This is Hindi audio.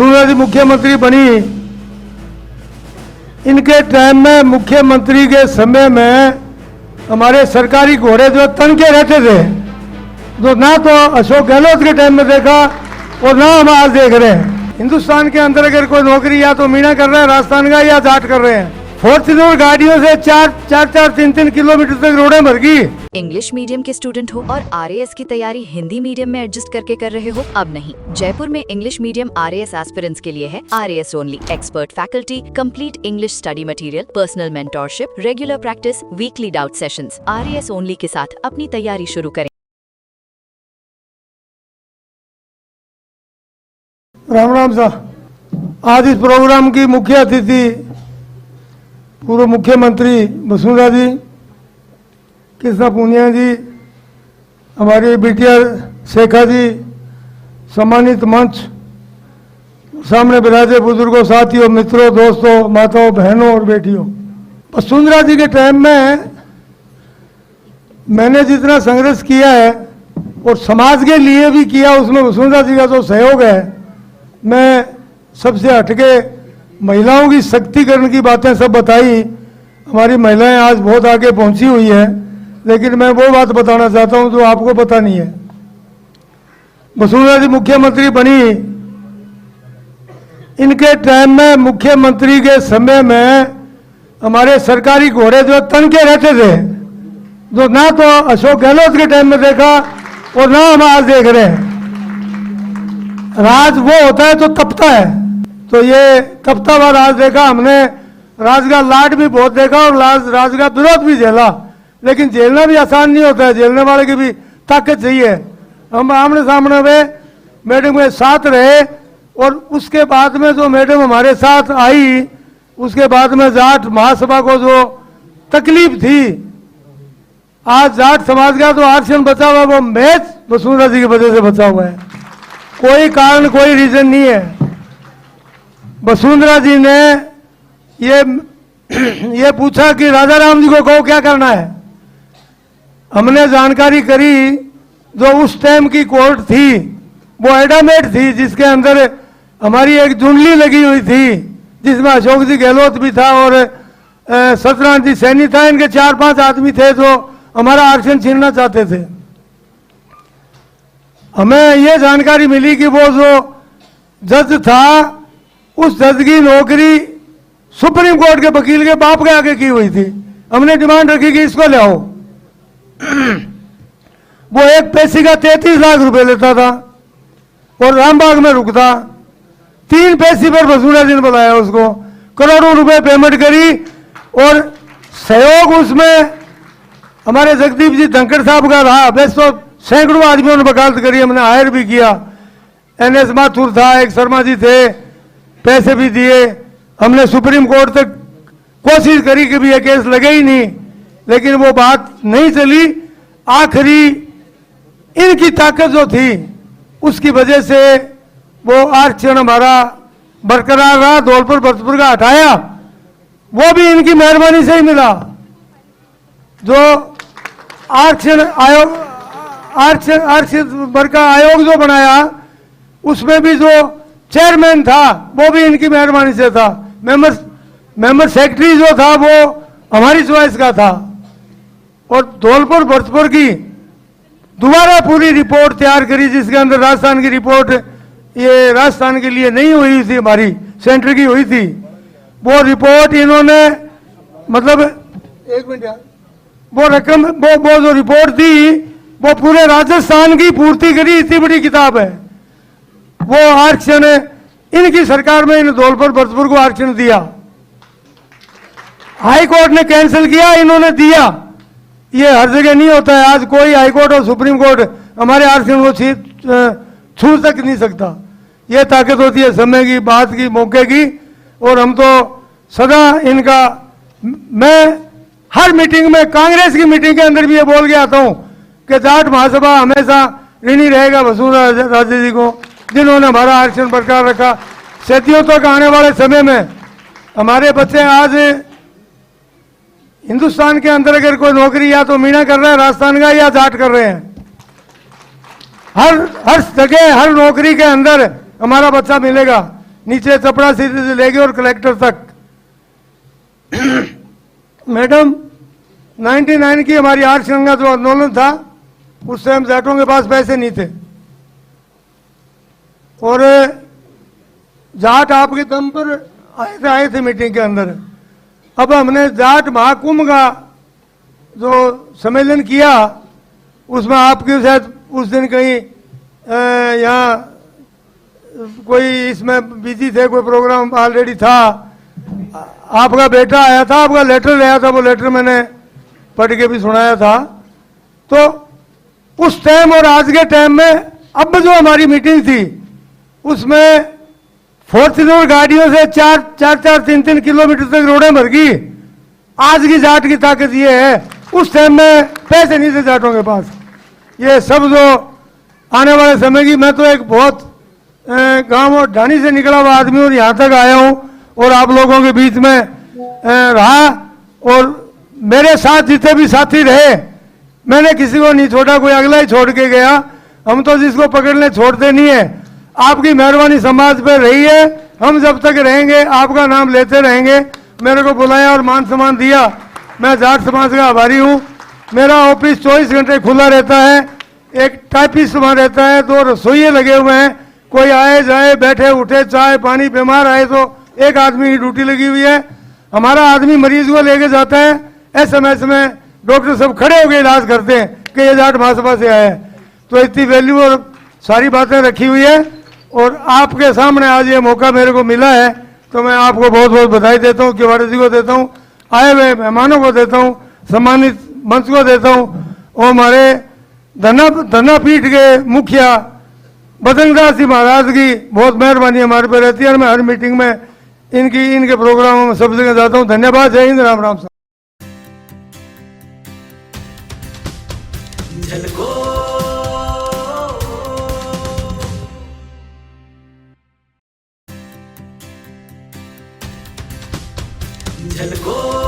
वसुंधरा जी मुख्यमंत्री बनी, इनके टाइम में मुख्यमंत्री के समय में हमारे सरकारी घोड़े जो तनके रहते थे, जो ना तो अशोक गहलोत के टाइम में देखा और ना हम आज देख रहे हैं। हिंदुस्तान के अंदर अगर कोई नौकरी या तो मीना कर रहा है राजस्थान का, या जाट कर रहे हैं। फॉर्च्यूनर गाड़ियों से 4-3 किलोमीटर तक रोडें भर गई। इंग्लिश मीडियम के स्टूडेंट हो और आरएएस की तैयारी हिंदी मीडियम में एडजस्ट करके कर रहे हो? अब नहीं, जयपुर में इंग्लिश मीडियम आरएएस एस्पिरेंट्स के लिए है RAS only. Expert faculty, complete English study material, personal mentorship, regular practice, weekly doubt sessions. RAS only के साथ अपनी तैयारी शुरू करें। राम राम साहब, आज इस प्रोग्राम की मुख्य अतिथि पूर्व मुख्यमंत्री वसुंधरा जी, कृष्णा पूनिया जी, हमारे बीटीआर शेखा जी, सम्मानित मंच, सामने विराजे बुजुर्गों, साथियों, मित्रों, दोस्तों, माताओं, बहनों और बेटियों। वसुंधरा जी के टाइम में मैंने जितना संघर्ष किया है और समाज के लिए भी किया, उसमें वसुंधरा जी का जो सहयोग है, मैं सबसे हटके महिलाओं की शक्तिकरण की बातें सब बताई। हमारी महिलाएं आज बहुत आगे पहुंची हुई है, लेकिन मैं वो बात बताना चाहता हूं जो आपको पता नहीं है। वसुंधरा जी मुख्यमंत्री बनी, इनके टाइम में मुख्यमंत्री के समय में हमारे सरकारी घोड़े जो तनके रहते थे, जो ना तो अशोक गहलोत के टाइम में देखा और ना हम आज देख रहे हैं। राज वो होता है जो तपता है, तो ये तपता हुआ राज देखा हमने। राज का लाड भी बहुत देखा और राज का विरोध भी झेला, लेकिन झेलना भी आसान नहीं होता है, झेलने वाले की भी ताकत चाहिए। हम आमने सामने में मैडम के साथ रहे, और उसके बाद में जो मैडम हमारे साथ आई, उसके बाद में जाट महासभा को जो तकलीफ थी, आज जाट समाज का जो आरक्षण बचा हुआ है वो मैच वसुंधरा जी की वजह से बचा हुआ है। कोई कारण, कोई रीजन नहीं है। वसुंधरा जी ने ये पूछा कि राजा राम जी को कहो क्या करना है। हमने जानकारी करी, जो उस टाइम की कोर्ट थी वो एडामेट थी, जिसके अंदर हमारी एक जुंडली लगी हुई थी, जिसमें अशोक जी गहलोत भी था और सत्यनारायण जी सैनी था। इनके 4-5 आदमी थे जो हमारा आरक्षण छीनना चाहते थे। हमें ये जानकारी मिली कि वो जो जज था, उस जज की नौकरी सुप्रीम कोर्ट के वकील के बाप के आगे की हुई थी। हमने डिमांड रखी कि इसको ले आओ। वो एक पेशी का 33 लाख रुपए लेता था और रामबाग में रुकता। 3 पेशी पर वसुंधरा जी ने बुलाया उसको, करोड़ों रुपए पेमेंट करी, और सहयोग उसमें हमारे जगदीप जी धनखड़ साहब का रहा। वैसे तो सैकड़ों आदमियों ने वकालत करी, हमने हायर भी किया। NS माथुर था, एक शर्मा जी थे, पैसे भी दिए। हमने सुप्रीम कोर्ट तक कोशिश करी कि भी ये केस लगे ही नहीं, लेकिन वो बात नहीं चली। आखिरी इनकी ताकत जो थी, उसकी वजह से वो आरक्षण हमारा बरकरार रहा। धौलपुर भरतपुर का हटाया, वो भी इनकी मेहरबानी से ही मिला। जो आरक्षण आयोग, आरक्षण बरका आयोग जो बनाया, उसमें भी जो चेयरमैन था वो भी इनकी मेहरबानी से था। मेंबर सेक्रेटरी जो था वो हमारी चॉइस का था। और धौलपुर भरतपुर की दोबारा पूरी रिपोर्ट तैयार करी, जिसके अंदर राजस्थान की रिपोर्ट, ये राजस्थान के लिए नहीं हुई थी, हमारी सेंटर की हुई थी। वो रिपोर्ट इन्होंने, मतलब एक मिनट यार, वो रकम, वो जो रिपोर्ट थी वो पूरे राजस्थान की पूर्ति करी। इतनी बड़ी किताब है। वो आरक्षण इनकी सरकार में इन धौलपुर भरतपुर को आरक्षण दिया। हाई कोर्ट ने कैंसिल किया, इन्होंने दिया। ये हर जगह नहीं होता है। आज कोई हाई कोर्ट और सुप्रीम कोर्ट हमारे आरक्षण को छू तक नहीं सकता। ये ताकत होती है समय की, बात की, मौके की। और हम तो सदा इनका, मैं हर मीटिंग में, कांग्रेस की मीटिंग के अंदर भी ये बोल के आता हूं कि जाट महासभा हमेशा ऋणी रहेगा वसुंधरा राजे जी को, जिन्होंने हमारा आरक्षण बरकरार रखा। सदियों तक आने वाले समय में हमारे बच्चे, आज हिंदुस्तान के अंदर अगर कोई नौकरी या तो मीना कर रहा है राजस्थान का, या जाट कर रहे हैं। हर जगह, हर नौकरी के अंदर हमारा बच्चा मिलेगा। नीचे चपड़ासी से लेके और कलेक्टर तक। मैडम 99 की हमारी आठ गंगा जो आंदोलन था, उस टाइम जाटों के पास पैसे नहीं थे और जाट आपके दम पर आए थे मीटिंग के अंदर। अब हमने जाट महाकुंभ का जो सम्मेलन किया, उसमें आपके साथ उस दिन कहीं यहाँ कोई इसमें बिजी थे, कोई प्रोग्राम ऑलरेडी था, आपका बेटा आया था, आपका लेटर आया था, वो लेटर मैंने पढ़ के भी सुनाया था। तो उस टाइम और आज के टाइम में अब जो हमारी मीटिंग थी, उसमें फॉर्च्यूनर गाड़ियों से 4-3 किलोमीटर तक रोडें भर गई। आज की जाट की ताकत ये है, उस टाइम में पैसे नहीं थे जाटों के पास। ये सब जो आने वाले समय की, मैं तो एक बहुत गांव और ढानी से निकला हुआ आदमी और यहाँ तक आया हूँ और आप लोगों के बीच में रहा और मेरे साथ जितने भी साथी रहे, मैंने किसी को नहीं छोड़ा, कोई अगला ही छोड़ के गया। हम तो जिसको पकड़ने छोड़ते नहीं है। आपकी मेहरबानी समाज पे रही है, हम जब तक रहेंगे आपका नाम लेते रहेंगे। मेरे को बुलाया और मान सम्मान दिया, मैं जाट समाज का आभारी हूँ। मेरा ऑफिस 24 घंटे खुला रहता है, एक टाइपिस्ट वहाँ रहता है, 2 रसोइये लगे हुए हैं, कोई आए जाए बैठे उठे चाय पानी, बीमार आए तो एक आदमी की ड्यूटी लगी हुई है। हमारा आदमी मरीज को लेके जाता है, SMS में डॉक्टर सब खड़े होकर इलाज करते हैं कि ये जाट महासभा से आया है। तो इतनी वैल्यू और सारी बातें रखी हुई है और आपके सामने आज ये मौका मेरे को मिला है, तो मैं आपको बहुत बहुत बधाई देता हूँ, तिवारी जी को देता हूँ, आए हुए मेहमानों को देता हूँ, सम्मानित मंच को देता हूँ और हमारे धन्ना पीठ के मुखिया बजरंगदास जी महाराज की बहुत मेहरबानी हमारे पे रहती है और मैं हर मीटिंग में इनके प्रोग्रामों में सब जगह जाता हूँ। धन्यवाद। जय हिंद, राम राम। झलको